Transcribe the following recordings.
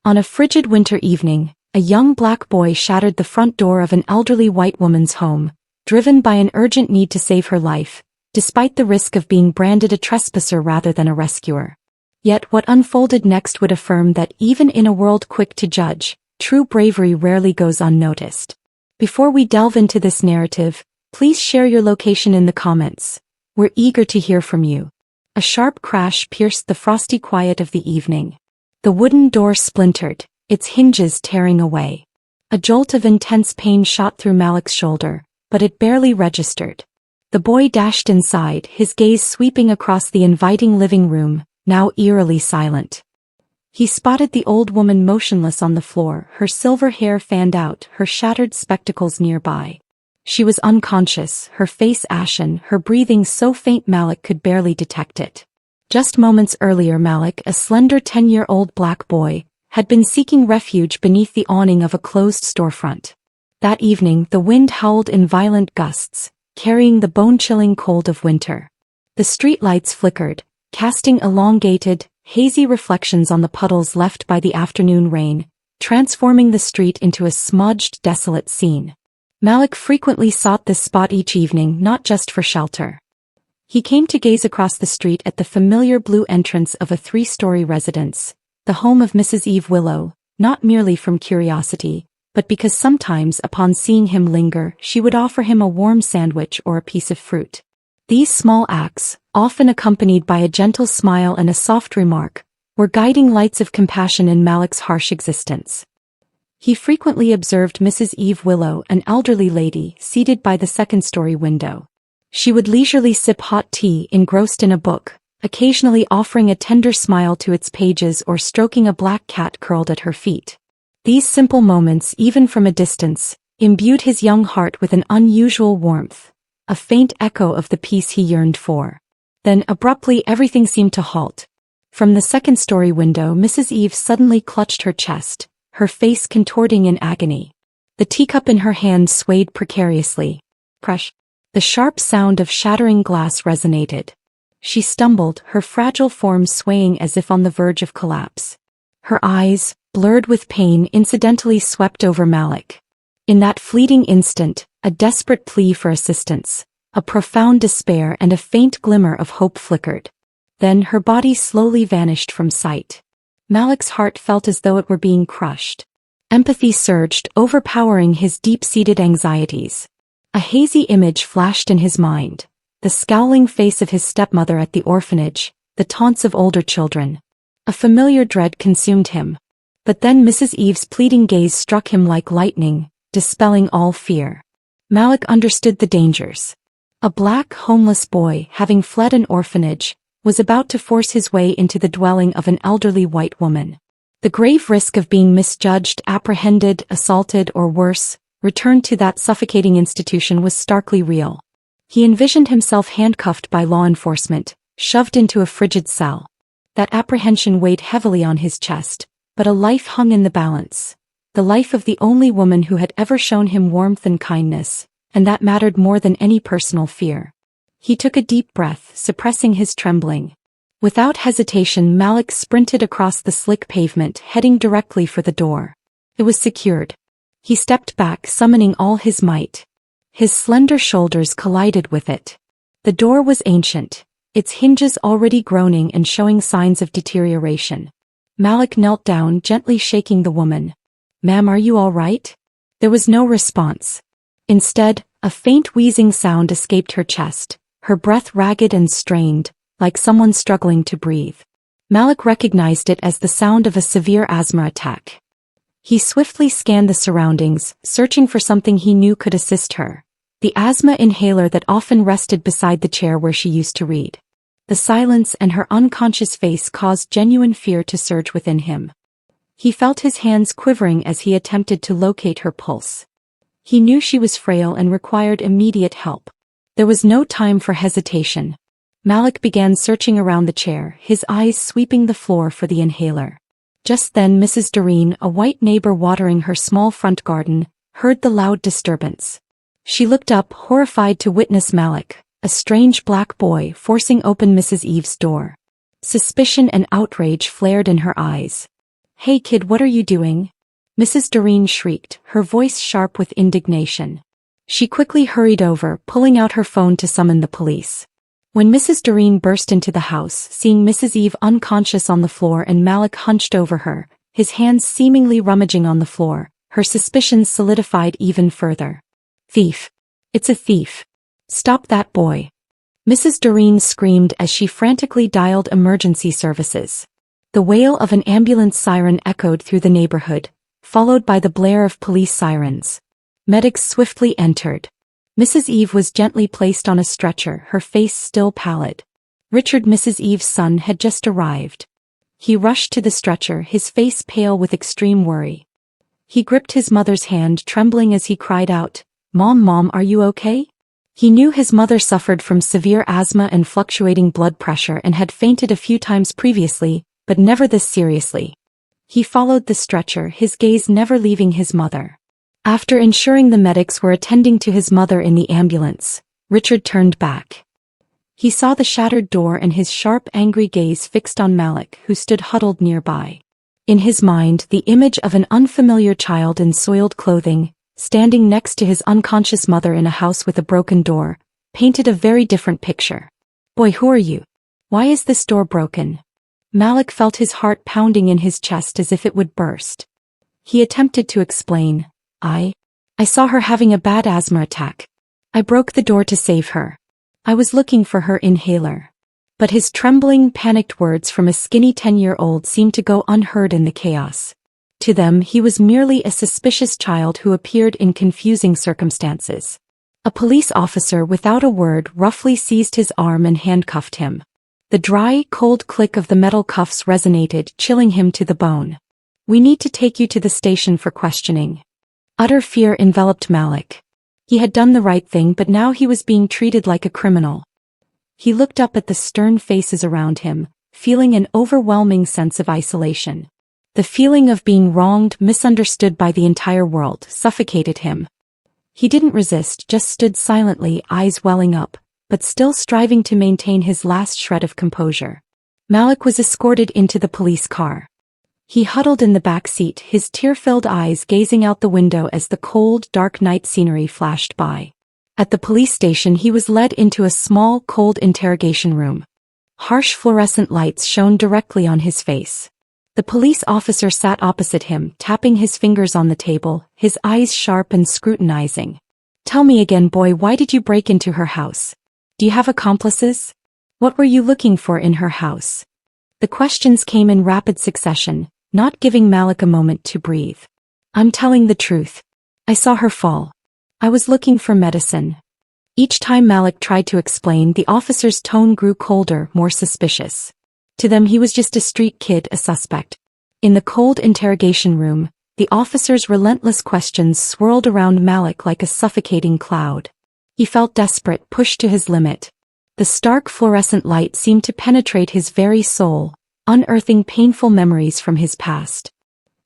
On a frigid winter evening, a young black boy shattered the front door of an elderly white woman's home, driven by an urgent need to save her life, despite the risk of being branded a trespasser rather than a rescuer. Yet what unfolded next would affirm that even in a world quick to judge, true bravery rarely goes unnoticed. Before we delve into this narrative, please share your location in the comments. We're eager to hear from you. A sharp crash pierced the frosty quiet of the evening. The wooden door splintered, its hinges tearing away. A jolt of intense pain shot through Malik's shoulder, but it barely registered. The boy dashed inside, his gaze sweeping across the inviting living room, now eerily silent. He spotted the old woman motionless on the floor, her silver hair fanned out, her shattered spectacles nearby. She was unconscious, her face ashen, her breathing so faint Malik could barely detect it. Just moments earlier Malik, a slender 10-year-old black boy, had been seeking refuge beneath the awning of a closed storefront. That evening the wind howled in violent gusts, carrying the bone-chilling cold of winter. The streetlights flickered, casting elongated, hazy reflections on the puddles left by the afternoon rain, transforming the street into a smudged, desolate scene. Malik frequently sought this spot each evening not just for shelter. He came to gaze across the street at the familiar blue entrance of a 3-story residence, the home of Mrs. Eve Willow, not merely from curiosity, but because sometimes upon seeing him linger she would offer him a warm sandwich or a piece of fruit. These small acts, often accompanied by a gentle smile and a soft remark, were guiding lights of compassion in Malik's harsh existence. He frequently observed Mrs. Eve Willow, an elderly lady, seated by the 2nd-story window. She would leisurely sip hot tea engrossed in a book, occasionally offering a tender smile to its pages or stroking a black cat curled at her feet. These simple moments, even from a distance, imbued his young heart with an unusual warmth, a faint echo of the peace he yearned for. Then abruptly everything seemed to halt. From the 2nd-story window Mrs. Eve suddenly clutched her chest, her face contorting in agony. The teacup in her hand swayed precariously. Crush. The sharp sound of shattering glass resonated. She stumbled, her fragile form swaying as if on the verge of collapse. Her eyes, blurred with pain, incidentally swept over Malik. In that fleeting instant, a desperate plea for assistance, a profound despair and a faint glimmer of hope flickered. Then her body slowly vanished from sight. Malik's heart felt as though it were being crushed. Empathy surged, overpowering his deep-seated anxieties. A hazy image flashed in his mind, the scowling face of his stepmother at the orphanage, the taunts of older children. A familiar dread consumed him. But then Mrs. Eve's pleading gaze struck him like lightning, dispelling all fear. Malik understood the dangers. A black, homeless boy, having fled an orphanage, was about to force his way into the dwelling of an elderly white woman. The grave risk of being misjudged, apprehended, assaulted, or worse, returned to that suffocating institution was starkly real. He envisioned himself handcuffed by law enforcement, shoved into a frigid cell. That apprehension weighed heavily on his chest, but a life hung in the balance. The life of the only woman who had ever shown him warmth and kindness, and that mattered more than any personal fear. He took a deep breath, suppressing his trembling. Without hesitation Malik sprinted across the slick pavement, heading directly for the door. It was secured. He stepped back, summoning all his might. His slender shoulders collided with it. The door was ancient, its hinges already groaning and showing signs of deterioration. Malik knelt down, gently shaking the woman. "Ma'am, are you all right?" There was no response. Instead, a faint wheezing sound escaped her chest, her breath ragged and strained, like someone struggling to breathe. Malik recognized it as the sound of a severe asthma attack. He swiftly scanned the surroundings, searching for something he knew could assist her. The asthma inhaler that often rested beside the chair where she used to read. The silence and her unconscious face caused genuine fear to surge within him. He felt his hands quivering as he attempted to locate her pulse. He knew she was frail and required immediate help. There was no time for hesitation. Malik began searching around the chair, his eyes sweeping the floor for the inhaler. Just then Mrs. Doreen, a white neighbor watering her small front garden, heard the loud disturbance. She looked up, horrified to witness Malik, a strange black boy, forcing open Mrs. Eve's door. Suspicion and outrage flared in her eyes. "Hey kid, what are you doing?" Mrs. Doreen shrieked, her voice sharp with indignation. She quickly hurried over, pulling out her phone to summon the police. When Mrs. Doreen burst into the house, seeing Mrs. Eve unconscious on the floor and Malik hunched over her, his hands seemingly rummaging on the floor, her suspicions solidified even further. "Thief. It's a thief. Stop that boy." Mrs. Doreen screamed as she frantically dialed emergency services. The wail of an ambulance siren echoed through the neighborhood, followed by the blare of police sirens. Medics swiftly entered. Mrs. Eve was gently placed on a stretcher, her face still pallid. Richard, Mrs. Eve's son, had just arrived. He rushed to the stretcher, his face pale with extreme worry. He gripped his mother's hand, trembling as he cried out, Mom, are you okay?" He knew his mother suffered from severe asthma and fluctuating blood pressure and had fainted a few times previously, but never this seriously. He followed the stretcher, his gaze never leaving his mother. After ensuring the medics were attending to his mother in the ambulance, Richard turned back. He saw the shattered door and his sharp, angry gaze fixed on Malik, who stood huddled nearby. In his mind, the image of an unfamiliar child in soiled clothing, standing next to his unconscious mother in a house with a broken door, painted a very different picture. "Boy, who are you? Why is this door broken?" Malik felt his heart pounding in his chest as if it would burst. He attempted to explain. I saw her having a bad asthma attack. I broke the door to save her. I was looking for her inhaler." But his trembling, panicked words from a skinny 10-year-old seemed to go unheard in the chaos. To them, he was merely a suspicious child who appeared in confusing circumstances. A police officer, without a word, roughly seized his arm and handcuffed him. The dry, cold click of the metal cuffs resonated, chilling him to the bone. "We need to take you to the station for questioning." Utter fear enveloped Malik. He had done the right thing, but now he was being treated like a criminal. He looked up at the stern faces around him, feeling an overwhelming sense of isolation. The feeling of being wronged, misunderstood by the entire world, suffocated him. He didn't resist, just stood silently, eyes welling up, but still striving to maintain his last shred of composure. Malik was escorted into the police car. He huddled in the back seat, his tear-filled eyes gazing out the window as the cold, dark night scenery flashed by. At the police station, he was led into a small, cold interrogation room. Harsh fluorescent lights shone directly on his face. The police officer sat opposite him, tapping his fingers on the table, his eyes sharp and scrutinizing. "Tell me again, boy, why did you break into her house? Do you have accomplices? What were you looking for in her house?" The questions came in rapid succession, not giving Malik a moment to breathe. "I'm telling the truth. I saw her fall. I was looking for medicine." Each time Malik tried to explain, the officer's tone grew colder, more suspicious. To them, he was just a street kid, a suspect. In the cold interrogation room, the officer's relentless questions swirled around Malik like a suffocating cloud. He felt desperate, pushed to his limit. The stark fluorescent light seemed to penetrate his very soul, unearthing painful memories from his past.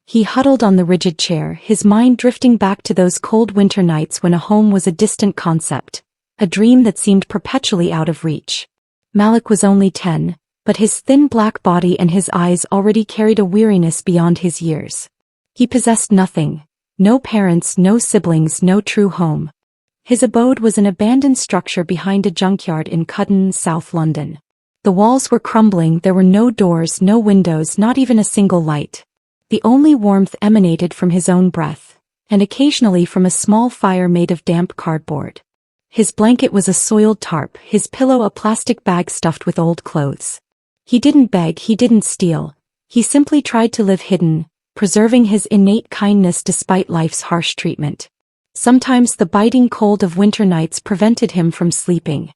He huddled on the rigid chair, his mind drifting back to those cold winter nights when a home was a distant concept, a dream that seemed perpetually out of reach. Malik was only 10, but his thin black body and his eyes already carried a weariness beyond his years. He possessed nothing. No parents, no siblings, no true home. His abode was an abandoned structure behind a junkyard in Cudden, South London. The walls were crumbling, there were no doors, no windows, not even a single light. The only warmth emanated from his own breath, and occasionally from a small fire made of damp cardboard. His blanket was a soiled tarp, his pillow a plastic bag stuffed with old clothes. He didn't beg, he didn't steal. He simply tried to live hidden, preserving his innate kindness despite life's harsh treatment. Sometimes the biting cold of winter nights prevented him from sleeping.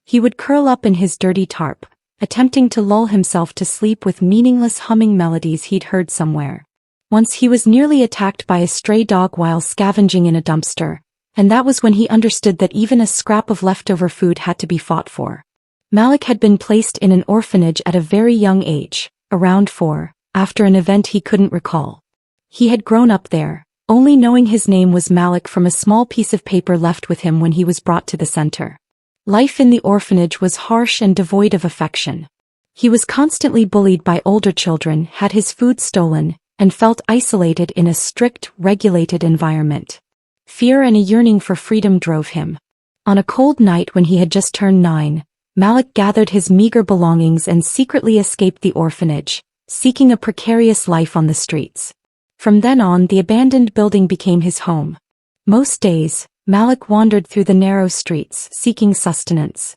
He would curl up in his dirty tarp, attempting to lull himself to sleep with meaningless humming melodies he'd heard somewhere. Once he was nearly attacked by a stray dog while scavenging in a dumpster, and that was when he understood that even a scrap of leftover food had to be fought for. Malik had been placed in an orphanage at a very young age, around 4, after an event he couldn't recall. He had grown up there, only knowing his name was Malik from a small piece of paper left with him when he was brought to the center. Life in the orphanage was harsh and devoid of affection. He was constantly bullied by older children, had his food stolen, and felt isolated in a strict, regulated environment. Fear and a yearning for freedom drove him. On a cold night when he had just turned 9, Malik gathered his meager belongings and secretly escaped the orphanage, seeking a precarious life on the streets. From then on, the abandoned building became his home. Most days, Malik wandered through the narrow streets, seeking sustenance.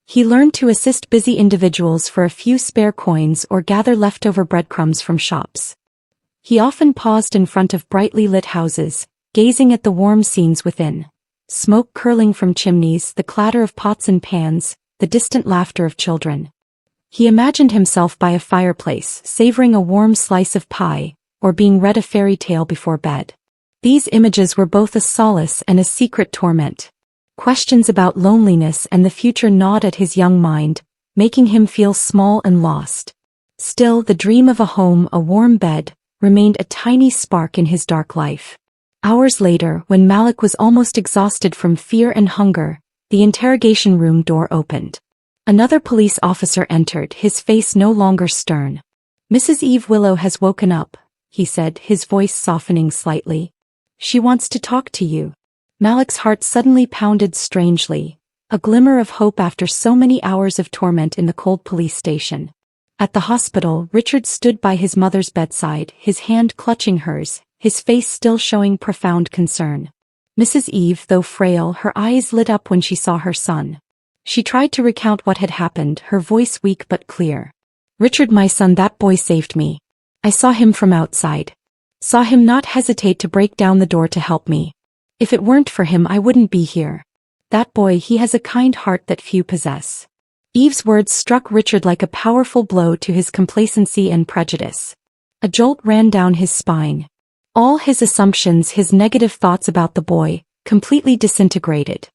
He learned to assist busy individuals for a few spare coins or gather leftover breadcrumbs from shops. He often paused in front of brightly lit houses, gazing at the warm scenes within. Smoke curling from chimneys, the clatter of pots and pans, the distant laughter of children. He imagined himself by a fireplace, savoring a warm slice of pie, or being read a fairy tale before bed. These images were both a solace and a secret torment. Questions about loneliness and the future gnawed at his young mind, making him feel small and lost. Still, the dream of a home, a warm bed, remained a tiny spark in his dark life. Hours later, when Malik was almost exhausted from fear and hunger, the interrogation room door opened. Another police officer entered, his face no longer stern. "Mrs. Eve Willow has woken up," he said, his voice softening slightly. "She wants to talk to you." Malik's heart suddenly pounded strangely, a glimmer of hope after so many hours of torment in the cold police station. At the hospital, Richard stood by his mother's bedside, his hand clutching hers, his face still showing profound concern. Mrs. Eve, though frail, her eyes lit up when she saw her son. She tried to recount what had happened, her voice weak but clear. "Richard, my son, that boy saved me. I saw him from outside. Saw him not hesitate to break down the door to help me. If it weren't for him, I wouldn't be here. That boy, he has a kind heart that few possess." Eve's words struck Richard like a powerful blow to his complacency and prejudice. A jolt ran down his spine. All his assumptions, his negative thoughts about the boy, completely disintegrated.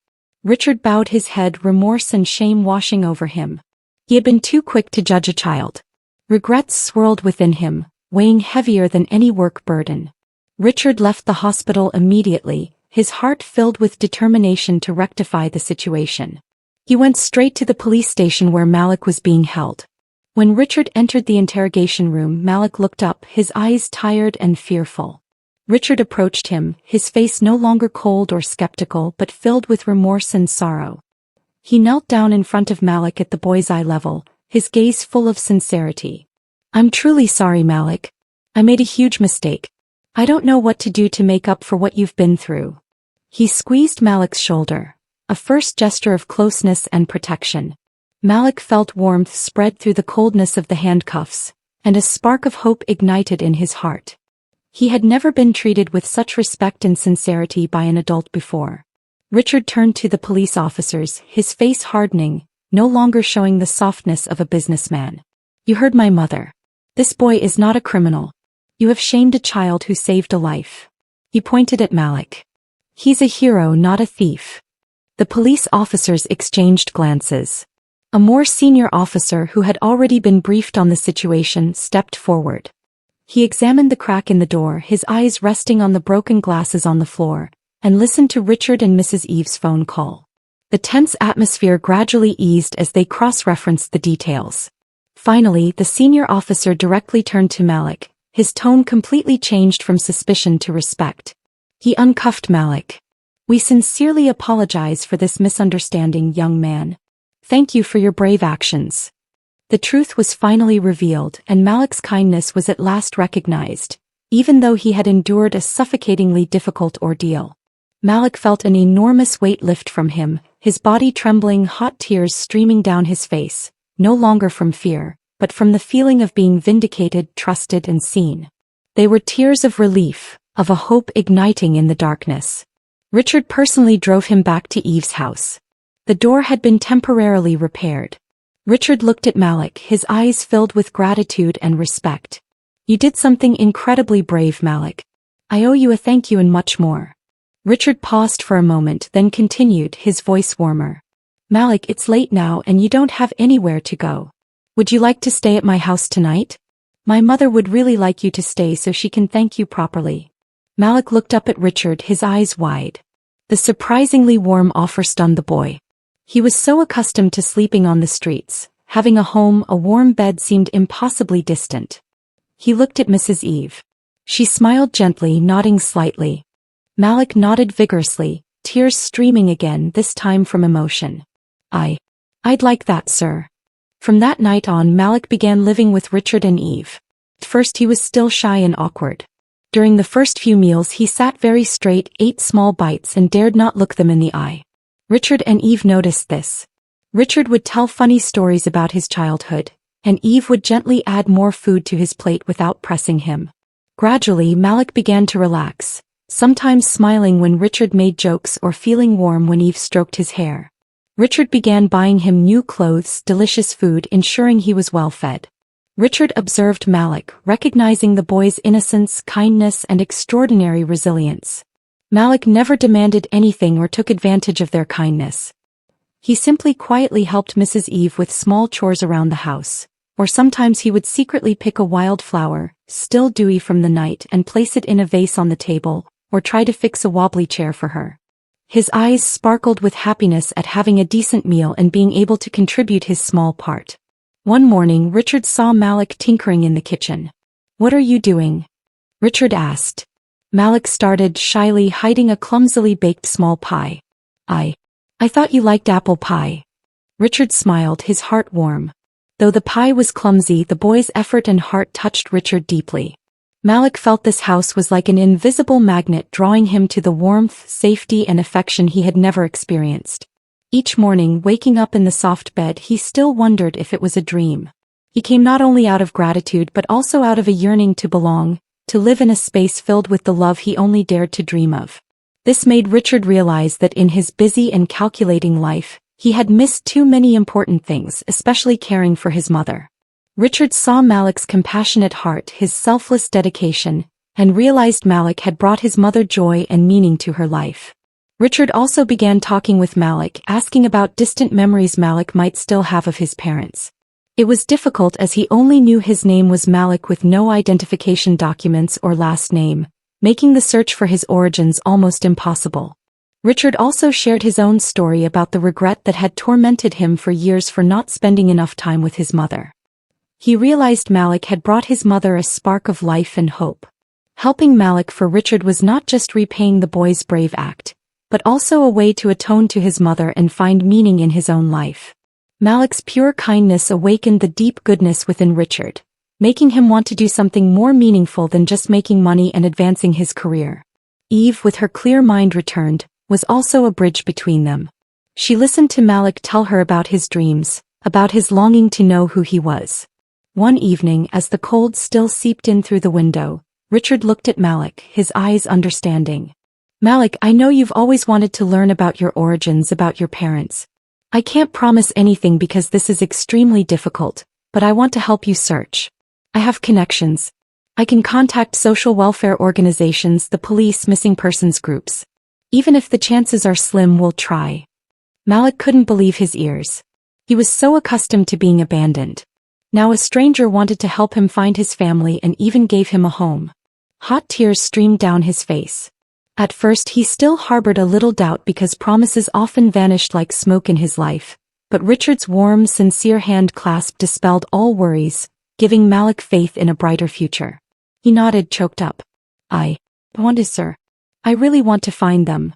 Richard bowed his head, remorse and shame washing over him. He had been too quick to judge a child. Regrets swirled within him, weighing heavier than any work burden. Richard left the hospital immediately, his heart filled with determination to rectify the situation. He went straight to the police station where Malik was being held. When Richard entered the interrogation room, Malik looked up, his eyes tired and fearful. Richard approached him, his face no longer cold or skeptical but filled with remorse and sorrow. He knelt down in front of Malik at the boy's eye level, his gaze full of sincerity. "I'm truly sorry, Malik. I made a huge mistake. I don't know what to do to make up for what you've been through." He squeezed Malik's shoulder, a first gesture of closeness and protection. Malik felt warmth spread through the coldness of the handcuffs, and a spark of hope ignited in his heart. He had never been treated with such respect and sincerity by an adult before. Richard turned to the police officers, his face hardening, no longer showing the softness of a businessman. "You heard my mother. This boy is not a criminal. You have shamed a child who saved a life." He pointed at Malik. "He's a hero, not a thief." The police officers exchanged glances. A more senior officer who had already been briefed on the situation stepped forward. He examined the crack in the door, his eyes resting on the broken glasses on the floor, and listened to Richard and Mrs. Eve's phone call. The tense atmosphere gradually eased as they cross-referenced the details. Finally, the senior officer directly turned to Malik, his tone completely changed from suspicion to respect. He uncuffed Malik. "We sincerely apologize for this misunderstanding, young man. Thank you for your brave actions." The truth was finally revealed, and Malik's kindness was at last recognized, even though he had endured a suffocatingly difficult ordeal. Malik felt an enormous weight lift from him, his body trembling, hot tears streaming down his face, no longer from fear, but from the feeling of being vindicated, trusted, and seen. They were tears of relief, of a hope igniting in the darkness. Richard personally drove him back to Eve's house. The door had been temporarily repaired. Richard looked at Malik, his eyes filled with gratitude and respect. "You did something incredibly brave, Malik. I owe you a thank you and much more." Richard paused for a moment, then continued, his voice warmer. "Malik, it's late now and you don't have anywhere to go. Would you like to stay at my house tonight? My mother would really like you to stay so she can thank you properly." Malik looked up at Richard, his eyes wide. The surprisingly warm offer stunned the boy. He was so accustomed to sleeping on the streets, having a home, a warm bed seemed impossibly distant. He looked at Mrs. Eve. She smiled gently, nodding slightly. Malik nodded vigorously, tears streaming again, this time from emotion. I'd like that, sir. From that night on, Malik began living with Richard and Eve. At first he was still shy and awkward. During the first few meals he sat very straight, ate small bites and dared not look them in the eye. Richard and Eve noticed this. Richard would tell funny stories about his childhood, and Eve would gently add more food to his plate without pressing him. Gradually Malik began to relax, sometimes smiling when Richard made jokes or feeling warm when Eve stroked his hair. Richard began buying him new clothes, delicious food, ensuring he was well fed. Richard observed Malik, recognizing the boy's innocence, kindness, and extraordinary resilience. Malik never demanded anything or took advantage of their kindness. He simply quietly helped Mrs. Eve with small chores around the house, or sometimes he would secretly pick a wild flower, still dewy from the night, and place it in a vase on the table, or try to fix a wobbly chair for her. His eyes sparkled with happiness at having a decent meal and being able to contribute his small part. One morning Richard saw Malik tinkering in the kitchen. "What are you doing?" Richard asked. Malik started, shyly hiding a clumsily baked small pie. I thought you liked apple pie." Richard smiled, his heart warm. Though the pie was clumsy, the boy's effort and heart touched Richard deeply. Malik felt this house was like an invisible magnet, drawing him to the warmth, safety, and affection he had never experienced. Each morning, waking up in the soft bed, he still wondered if it was a dream. He came not only out of gratitude but also out of a yearning to belong, to live in a space filled with the love he only dared to dream of. This made Richard realize that in his busy and calculating life, he had missed too many important things, especially caring for his mother. Richard saw Malik's compassionate heart, his selfless dedication, and realized Malik had brought his mother joy and meaning to her life. Richard also began talking with Malik, asking about distant memories Malik might still have of his parents. It was difficult as he only knew his name was Malik with no identification documents or last name, making the search for his origins almost impossible. Richard also shared his own story about the regret that had tormented him for years for not spending enough time with his mother. He realized Malik had brought his mother a spark of life and hope. Helping Malik for Richard was not just repaying the boy's brave act, but also a way to atone to his mother and find meaning in his own life. Malik's pure kindness awakened the deep goodness within Richard, making him want to do something more meaningful than just making money and advancing his career. Eve, with her clear mind returned, was also a bridge between them. She listened to Malik tell her about his dreams, about his longing to know who he was. One evening, as the cold still seeped in through the window, Richard looked at Malik, his eyes understanding. "Malik, I know you've always wanted to learn about your origins, about your parents. I can't promise anything because this is extremely difficult, but I want to help you search. I have connections. I can contact social welfare organizations, the police, missing persons groups. Even if the chances are slim, we'll try." Malik couldn't believe his ears. He was so accustomed to being abandoned. Now a stranger wanted to help him find his family and even gave him a home. Hot tears streamed down his face. At first he still harbored a little doubt because promises often vanished like smoke in his life, but Richard's warm, sincere hand clasp dispelled all worries, giving Malik faith in a brighter future. He nodded, choked up. I want to, sir. I really want to find them."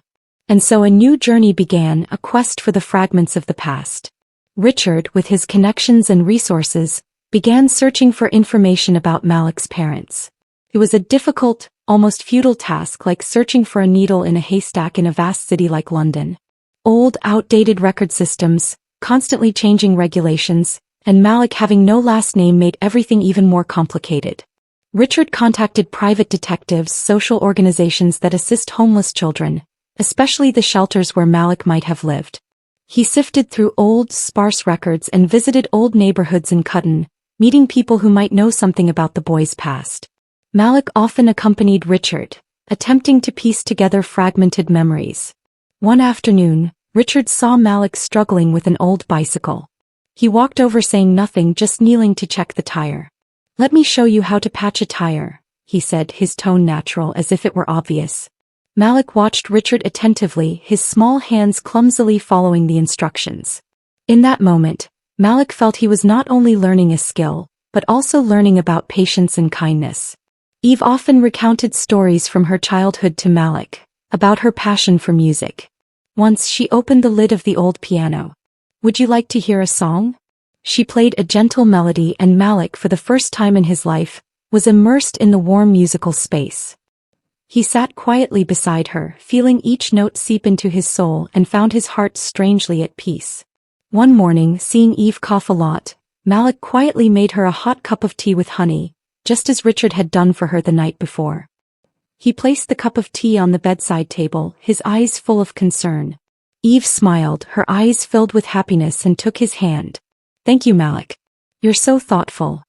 And so a new journey began, a quest for the fragments of the past. Richard, with his connections and resources, began searching for information about Malik's parents. It was a difficult, almost futile task, like searching for a needle in a haystack in a vast city like London. Old, outdated record systems, constantly changing regulations, and Malik having no last name made everything even more complicated. Richard contacted private detectives, social organizations that assist homeless children, especially the shelters where Malik might have lived. He sifted through old, sparse records and visited old neighborhoods in Cutton, meeting people who might know something about the boy's past. Malik often accompanied Richard, attempting to piece together fragmented memories. One afternoon, Richard saw Malik struggling with an old bicycle. He walked over saying nothing, just kneeling to check the tire. "Let me show you how to patch a tire," he said, his tone natural as if it were obvious. Malik watched Richard attentively, his small hands clumsily following the instructions. In that moment, Malik felt he was not only learning a skill, but also learning about patience and kindness. Eve often recounted stories from her childhood to Malik, about her passion for music. Once she opened the lid of the old piano. "Would you like to hear a song?" She played a gentle melody, and Malik, for the first time in his life, was immersed in the warm musical space. He sat quietly beside her, feeling each note seep into his soul, and found his heart strangely at peace. One morning, seeing Eve cough a lot, Malik quietly made her a hot cup of tea with honey, just as Richard had done for her the night before. He placed the cup of tea on the bedside table, his eyes full of concern. Eve smiled, her eyes filled with happiness, and took his hand. "Thank you, Malik. You're so thoughtful."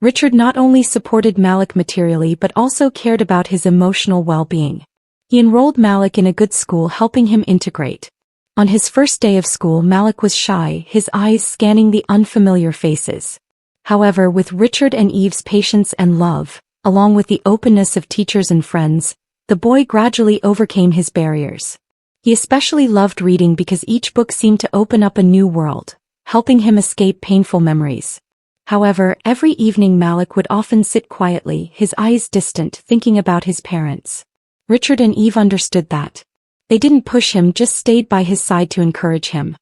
Richard not only supported Malik materially but also cared about his emotional well-being. He enrolled Malik in a good school, helping him integrate. On his first day of school, Malik was shy, his eyes scanning the unfamiliar faces. However, with Richard and Eve's patience and love, along with the openness of teachers and friends, the boy gradually overcame his barriers. He especially loved reading because each book seemed to open up a new world, helping him escape painful memories. However, every evening Malik would often sit quietly, his eyes distant, thinking about his parents. Richard and Eve understood that. They didn't push him, just stayed by his side to encourage him.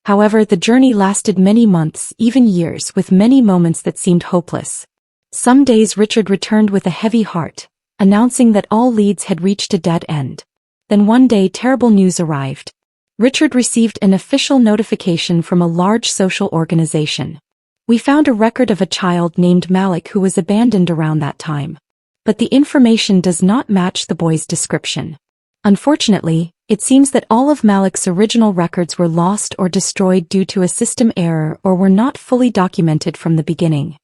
However, the journey lasted many months, even years, with many moments that seemed hopeless. Some days Richard returned with a heavy heart, announcing that all leads had reached a dead end. Then one day terrible news arrived. Richard received an official notification from a large social organization. "We found a record of a child named Malik who was abandoned around that time. But the information does not match the boy's description. Unfortunately, it seems that all of Malik's original records were lost or destroyed due to a system error or were not fully documented from the beginning."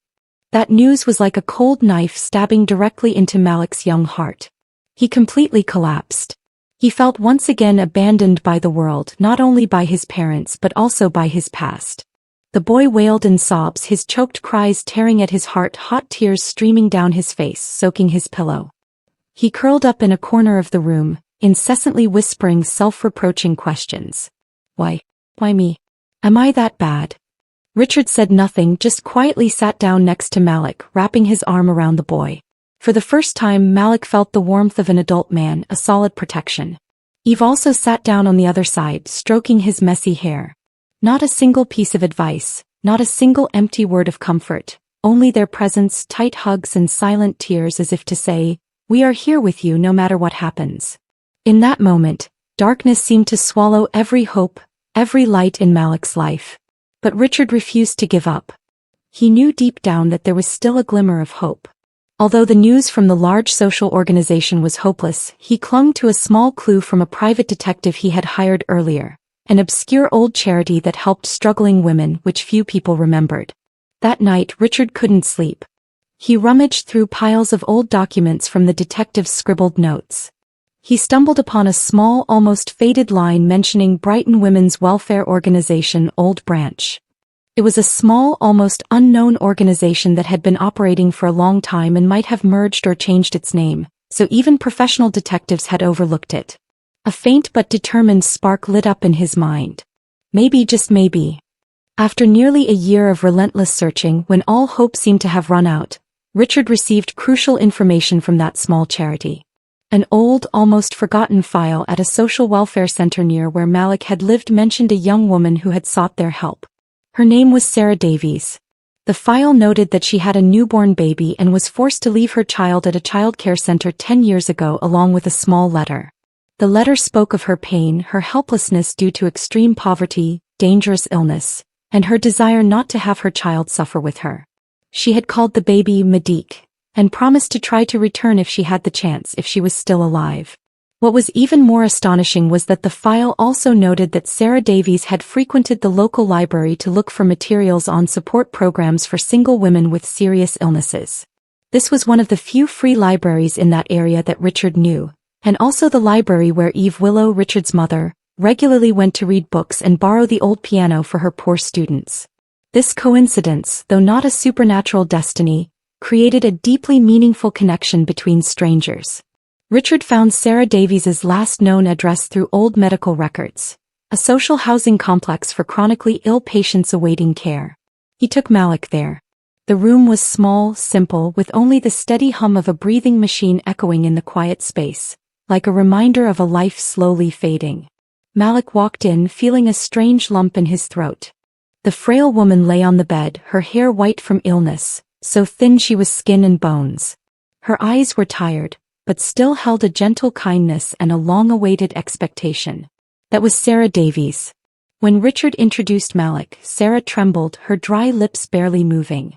That news was like a cold knife stabbing directly into Malik's young heart. He completely collapsed. He felt once again abandoned by the world, not only by his parents but also by his past. The boy wailed in sobs, his choked cries tearing at his heart, hot tears streaming down his face, soaking his pillow. He curled up in a corner of the room, incessantly whispering self-reproaching questions. Why me? Am I that bad?" Richard said nothing, just quietly sat down next to Malik, wrapping his arm around the boy. For the first time, Malik felt the warmth of an adult man, a solid protection. Eve also sat down on the other side, stroking his messy hair. Not a single piece of advice, not a single empty word of comfort, only their presence, tight hugs and silent tears, as if to say, "We are here with you no matter what happens." In that moment, darkness seemed to swallow every hope, every light in Malik's life. But Richard refused to give up. He knew deep down that there was still a glimmer of hope. Although the news from the large social organization was hopeless, he clung to a small clue from a private detective he had hired earlier, an obscure old charity that helped struggling women, which few people remembered. That night Richard couldn't sleep. He rummaged through piles of old documents from the detective's scribbled notes. He stumbled upon a small, almost faded line mentioning Brighton Women's Welfare Organization, Old Branch. It was a small, almost unknown organization that had been operating for a long time and might have merged or changed its name, so even professional detectives had overlooked it. A faint but determined spark lit up in his mind. Maybe, just maybe. After nearly a year of relentless searching, when all hope seemed to have run out, Richard received crucial information from that small charity. An old, almost forgotten file at a social welfare center near where Malik had lived mentioned a young woman who had sought their help. Her name was Sarah Davies. The file noted that she had a newborn baby and was forced to leave her child at a childcare center 10 years ago, along with a small letter. The letter spoke of her pain, her helplessness due to extreme poverty, dangerous illness, and her desire not to have her child suffer with her. She had called the baby Medique, and promised to try to return if she had the chance, if she was still alive. What was even more astonishing was that the file also noted that Sarah Davies had frequented the local library to look for materials on support programs for single women with serious illnesses. This was one of the few free libraries in that area that Richard knew, and also the library where Eve Willow, Richard's mother, regularly went to read books and borrow the old piano for her poor students. This coincidence, though not a supernatural destiny, created a deeply meaningful connection between strangers. Richard found Sarah Davies's last known address through old medical records, a social housing complex for chronically ill patients awaiting care. He took Malik there. The room was small, simple, with only the steady hum of a breathing machine echoing in the quiet space, like a reminder of a life slowly fading. Malik walked in, feeling a strange lump in his throat. The frail woman lay on the bed, her hair white from illness, so thin she was skin and bones. Her eyes were tired, but still held a gentle kindness and a long-awaited expectation. That was Sarah Davies. When Richard introduced Malik, Sarah trembled, her dry lips barely moving.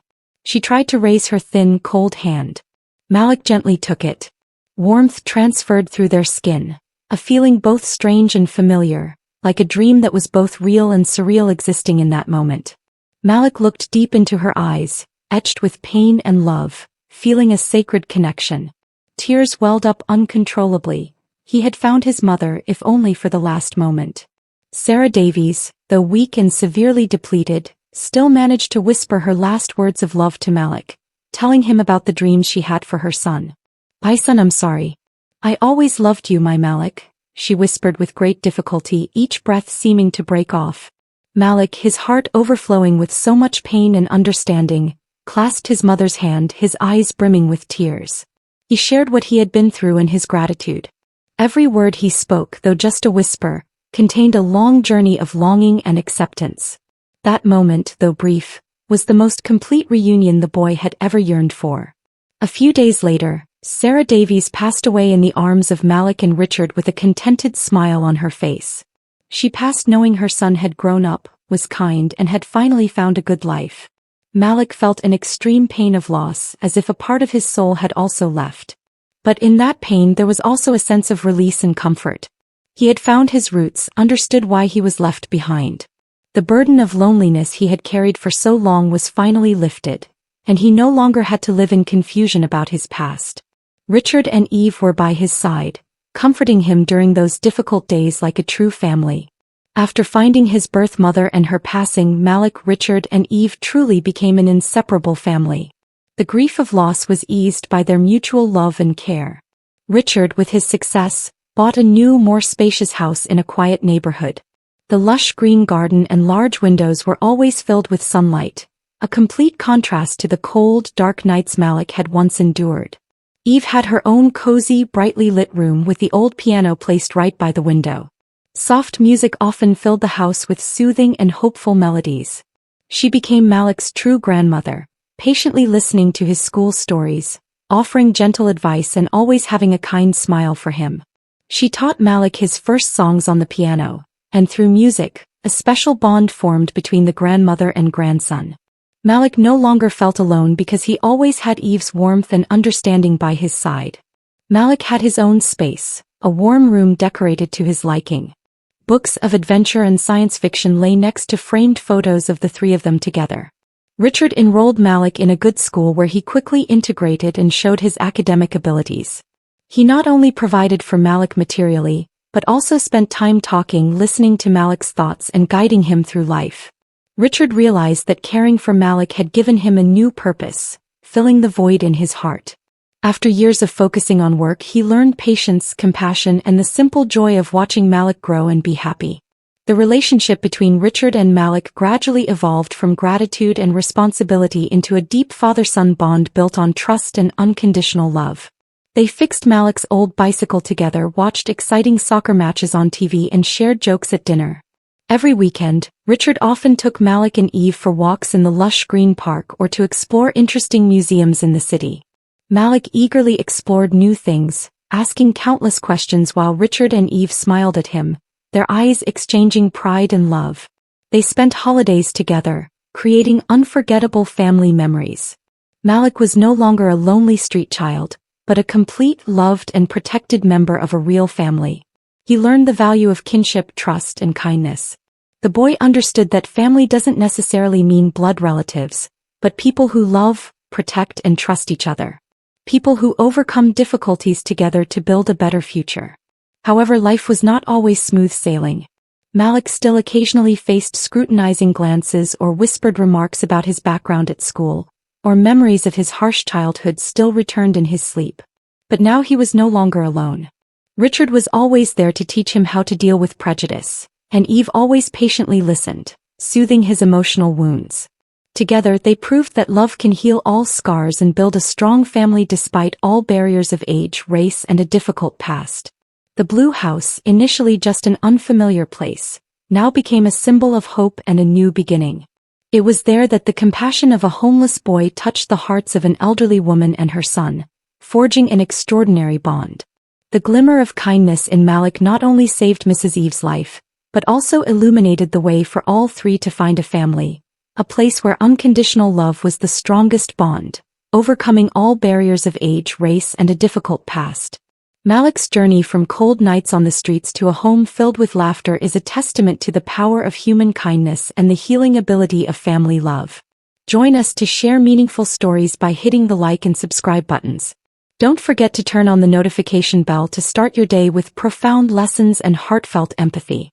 She tried to raise her thin, cold hand. Malik gently took it. Warmth transferred through their skin, a feeling both strange and familiar, like a dream that was both real and surreal existing in that moment. Malik looked deep into her eyes, etched with pain and love, feeling a sacred connection. Tears welled up uncontrollably. He had found his mother, if only for the last moment. Sarah Davies, though weak and severely depleted, still managed to whisper her last words of love to Malik, telling him about the dreams she had for her son. "My son, I'm sorry. I always loved you, my Malik," she whispered with great difficulty, each breath seeming to break off. Malik, his heart overflowing with so much pain and understanding, clasped his mother's hand, his eyes brimming with tears. He shared what he had been through and his gratitude. Every word he spoke, though just a whisper, contained a long journey of longing and acceptance. That moment, though brief, was the most complete reunion the boy had ever yearned for. A few days later, Sarah Davies passed away in the arms of Malik and Richard with a contented smile on her face. She passed knowing her son had grown up, was kind, and had finally found a good life. Malik felt an extreme pain of loss, as if a part of his soul had also left. But in that pain there was also a sense of release and comfort. He had found his roots, understood why he was left behind. The burden of loneliness he had carried for so long was finally lifted, and he no longer had to live in confusion about his past. Richard and Eve were by his side, comforting him during those difficult days like a true family. After finding his birth mother and her passing, Malik, Richard, and Eve truly became an inseparable family. The grief of loss was eased by their mutual love and care. Richard, with his success, bought a new, more spacious house in a quiet neighborhood. The lush green garden and large windows were always filled with sunlight, a complete contrast to the cold, dark nights Malik had once endured. Eve had her own cozy, brightly lit room with the old piano placed right by the window. Soft music often filled the house with soothing and hopeful melodies. She became Malik's true grandmother, patiently listening to his school stories, offering gentle advice and always having a kind smile for him. She taught Malik his first songs on the piano, and through music, a special bond formed between the grandmother and grandson. Malik no longer felt alone because he always had Eve's warmth and understanding by his side. Malik had his own space, a warm room decorated to his liking. Books of adventure and science fiction lay next to framed photos of the three of them together. Richard enrolled Malik in a good school where he quickly integrated and showed his academic abilities. He not only provided for Malik materially, but also spent time talking, listening to Malik's thoughts and guiding him through life. Richard realized that caring for Malik had given him a new purpose, filling the void in his heart. After years of focusing on work, he learned patience, compassion, and the simple joy of watching Malik grow and be happy. The relationship between Richard and Malik gradually evolved from gratitude and responsibility into a deep father-son bond built on trust and unconditional love. They fixed Malik's old bicycle together, watched exciting soccer matches on TV, and shared jokes at dinner. Every weekend, Richard often took Malik and Eve for walks in the lush green park or to explore interesting museums in the city. Malik eagerly explored new things, asking countless questions while Richard and Eve smiled at him, their eyes exchanging pride and love. They spent holidays together, creating unforgettable family memories. Malik was no longer a lonely street child, but a complete, loved, and protected member of a real family. He learned the value of kinship, trust, and kindness. The boy understood that family doesn't necessarily mean blood relatives, but people who love, protect, and trust each other. People who overcome difficulties together to build a better future. However, life was not always smooth sailing. Malik still occasionally faced scrutinizing glances or whispered remarks about his background at school, or memories of his harsh childhood still returned in his sleep. But now he was no longer alone. Richard was always there to teach him how to deal with prejudice, and Eve always patiently listened, soothing his emotional wounds. Together they proved that love can heal all scars and build a strong family despite all barriers of age, race, and a difficult past. The Blue House, initially just an unfamiliar place, now became a symbol of hope and a new beginning. It was there that the compassion of a homeless boy touched the hearts of an elderly woman and her son, forging an extraordinary bond. The glimmer of kindness in Malik not only saved Mrs. Eve's life, but also illuminated the way for all three to find a family, a place where unconditional love was the strongest bond, overcoming all barriers of age, race, and a difficult past. Malik's journey from cold nights on the streets to a home filled with laughter is a testament to the power of human kindness and the healing ability of family love. Join us to share meaningful stories by hitting the like and subscribe buttons. Don't forget to turn on the notification bell to start your day with profound lessons and heartfelt empathy.